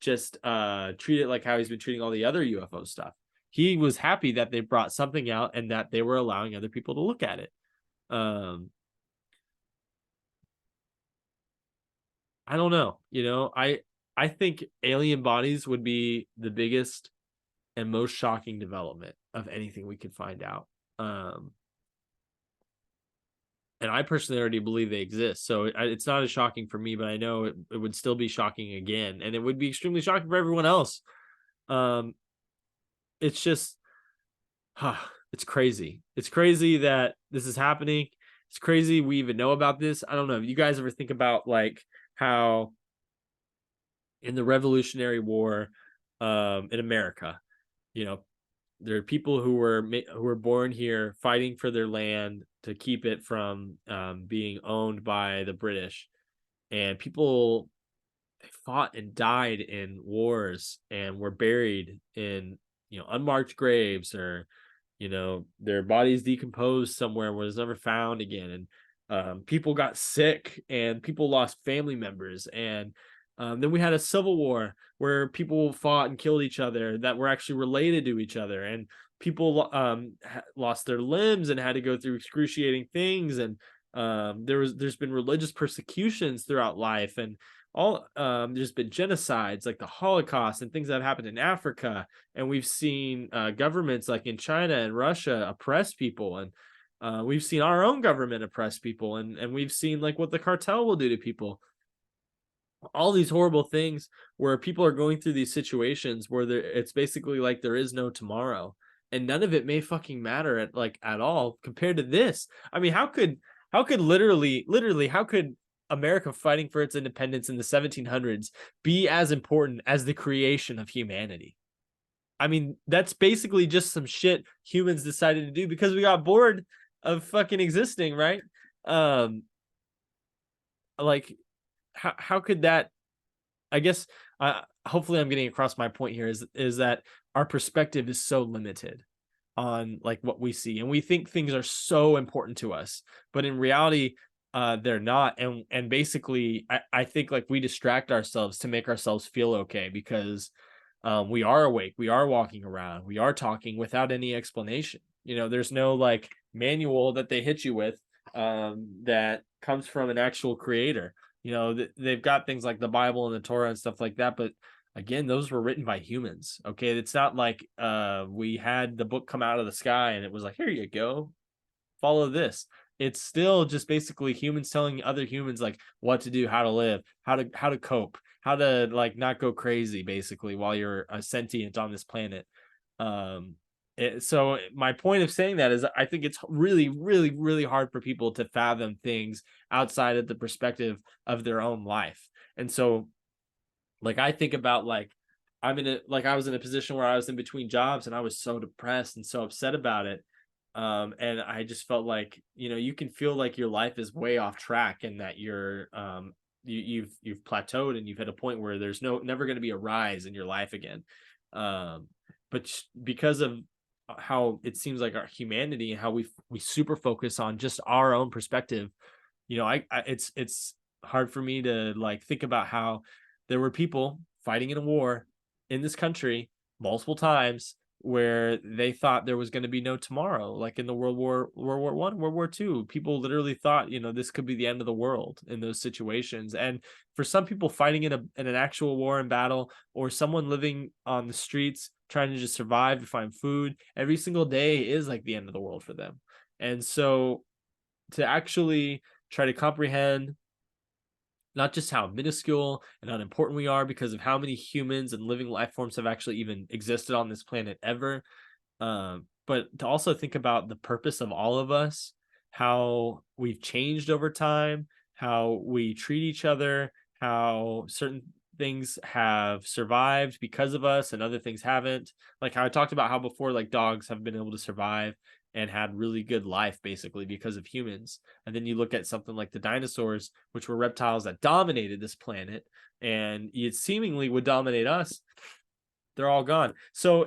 just treat it like how he's been treating all the other UFO stuff. He was happy that they brought something out and that they were allowing other people to look at it. I don't know. I think alien bodies would be the biggest and most shocking development of anything we could find out. And I personally already believe they exist. So it's not as shocking for me, but I know it would still be shocking again. And it would be extremely shocking for everyone else. It's just, it's crazy. It's crazy that this is happening. It's crazy we even know about this. I don't know. You guys ever think about like how in the Revolutionary War in America, there are people who were born here fighting for their land to keep it from being owned by the British, and people, they fought and died in wars and were buried in unmarked graves, or their bodies decomposed somewhere where it's never found again, and people got sick and people lost family members, and then we had a civil war where people fought and killed each other that were actually related to each other, and people lost their limbs and had to go through excruciating things, and there's been religious persecutions throughout life, and there's been genocides like the Holocaust and things that have happened in Africa, and we've seen governments like in China and Russia oppress people, and we've seen our own government oppress people, and we've seen like what the cartel will do to people. All these horrible things where people are going through these situations where it's basically like there is no tomorrow, and none of it may fucking matter at all compared to this. I mean, how could literally how could America fighting for its independence in the 1700s be as important as the creation of humanity? I mean, that's basically just some shit humans decided to do because we got bored of fucking existing, right? Like how could that, I guess, hopefully I'm getting across my point here is that our perspective is so limited on like what we see, and we think things are so important to us, but in reality they're not. And basically I think like we distract ourselves to make ourselves feel okay because we are awake, we are walking around, we are talking without any explanation. There's no like manual that they hit you with that comes from an actual creator. They've got things like the Bible and the Torah and stuff like that, but again, those were written by humans. Okay, it's not like we had the book come out of the sky and it was like, here you go, follow this. It's still just basically humans telling other humans like what to do, how to live, how to cope, how to like not go crazy basically while you're a sentient on this planet. So my point of saying that is I think it's really, really, really hard for people to fathom things outside of the perspective of their own life. And so like I think about like I was in a position where I was in between jobs and I was so depressed and so upset about it. And I just felt like, you can feel like your life is way off track and that you've plateaued and you've hit a point where there's never going to be a rise in your life again. But because of how it seems like our humanity and how we super focus on just our own perspective, it's hard for me to like think about how there were people fighting in a war in this country multiple times where they thought there was going to be no tomorrow, like in the World War One, World War Two. People literally thought, this could be the end of the world in those situations. And for some people fighting in an actual war and battle, or someone living on the streets trying to just survive to find food, every single day is like the end of the world for them. And so to actually try to comprehend not just how minuscule and unimportant we are because of how many humans and living life forms have actually even existed on this planet ever, but to also think about the purpose of all of us, how we've changed over time, how we treat each other, how certain things have survived because of us and other things haven't. Like how I talked about how before like dogs have been able to survive and had really good life basically because of humans. And then you look at something like the dinosaurs, which were reptiles that dominated this planet and it seemingly would dominate us. They're all gone. So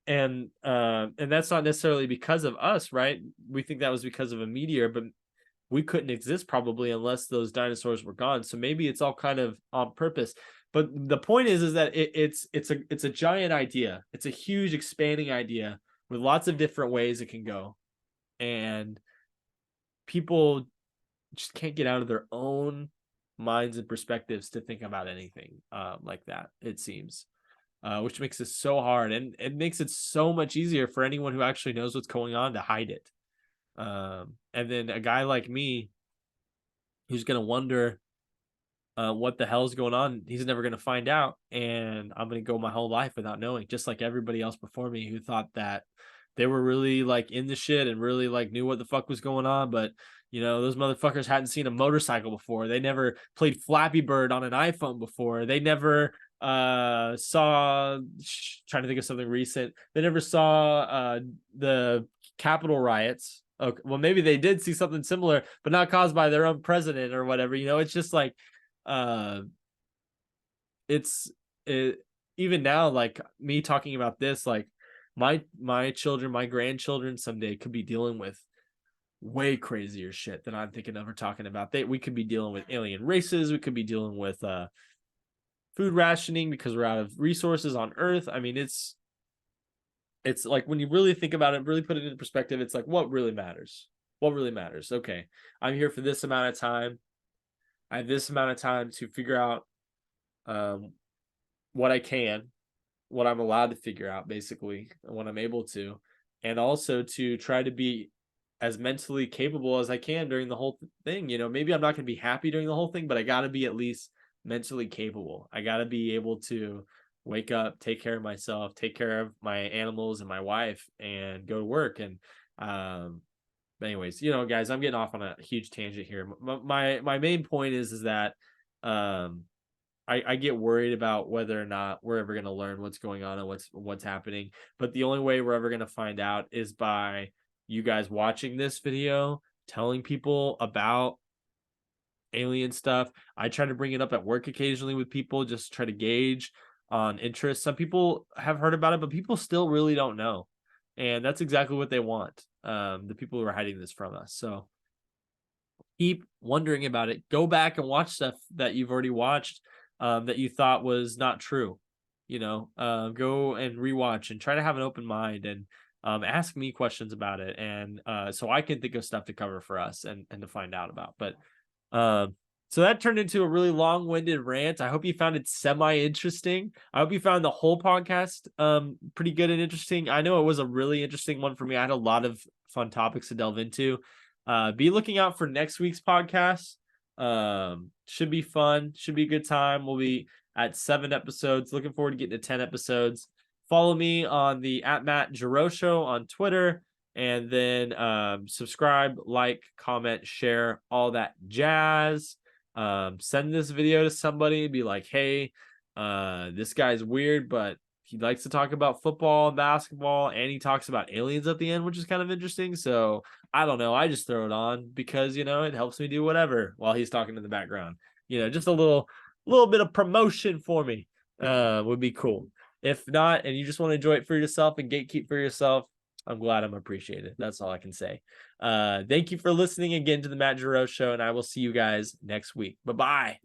and that's not necessarily because of us, right? We think that was because of a meteor, but we couldn't exist probably unless those dinosaurs were gone. So maybe it's all kind of on purpose. But the point is that it's a giant idea. It's a huge expanding idea with lots of different ways it can go. And people just can't get out of their own minds and perspectives to think about anything like that, it seems, which makes it so hard. And it makes it so much easier for anyone who actually knows what's going on to hide it. And then a guy like me who's going to wonder what the hell's going on, he's never going to find out. And I'm going to go my whole life without knowing, just like everybody else before me who thought that they were really like in the shit and really like knew what the fuck was going on. But those motherfuckers hadn't seen a motorcycle before. They never played Flappy Bird on an iPhone before. They never saw, trying to think of something recent. They never saw the Capitol riots. Okay, well, maybe they did see something similar, but not caused by their own president or whatever. It's just like, even now, like me talking about this, like my children, my grandchildren someday could be dealing with way crazier shit than I'm thinking of or talking about. We could be dealing with alien races. We could be dealing with food rationing because we're out of resources on Earth. I mean, it's like when you really think about it, really put it into perspective, it's like what really matters. Okay, I'm here for this amount of time. I have this amount of time to figure out um, what I can, what I'm allowed to figure out, basically, and what I'm able to, and also to try to be as mentally capable as I can during the whole thing. You know, maybe I'm not going to be happy during the whole thing, but I got to be at least mentally capable. I got to be able to wake up, take care of myself, take care of my animals and my wife, and go to work. And but anyways, you know, guys, I'm getting off on a huge tangent here. My main point is that um I get worried about whether or not we're ever going to learn what's going on and what's happening. But the only way we're ever going to find out is by you guys watching this video, telling people about alien stuff. I try to bring it up at work occasionally with people, just try to gauge on interest. Some people have heard about it, but people still really don't know. And that's exactly what they want. The people who are hiding this from us. So keep wondering about it. Go back and watch stuff that you've already watched that you thought was not true. You know, go and rewatch and try to have an open mind and ask me questions about it. And so I can think of stuff to cover for us and to find out about. But so that turned into a really long-winded rant. I hope you found it semi-interesting. I hope you found the whole podcast pretty good and interesting. I know it was a really interesting one for me. I had a lot of fun topics to delve into. Be looking out for next week's podcast. Should be fun, should be a good time. We'll be at 7 episodes. Looking forward to getting to 10 episodes. Follow me on the @Matt Gerow Show on Twitter. And then subscribe, like, comment, share, all that jazz. Send this video to somebody and be like, hey, this guy's weird, but he likes to talk about football and basketball, and he talks about aliens at the end, which is kind of interesting. So I don't know. I just throw it on because, you know, it helps me do whatever while he's talking in the background. You know, just a little bit of promotion for me would be cool. If not, and you just want to enjoy it for yourself and gatekeep for yourself, I'm glad I'm appreciated. That's all I can say. Thank you for listening again to the Matt Gerow Show, and I will see you guys next week. Bye-bye.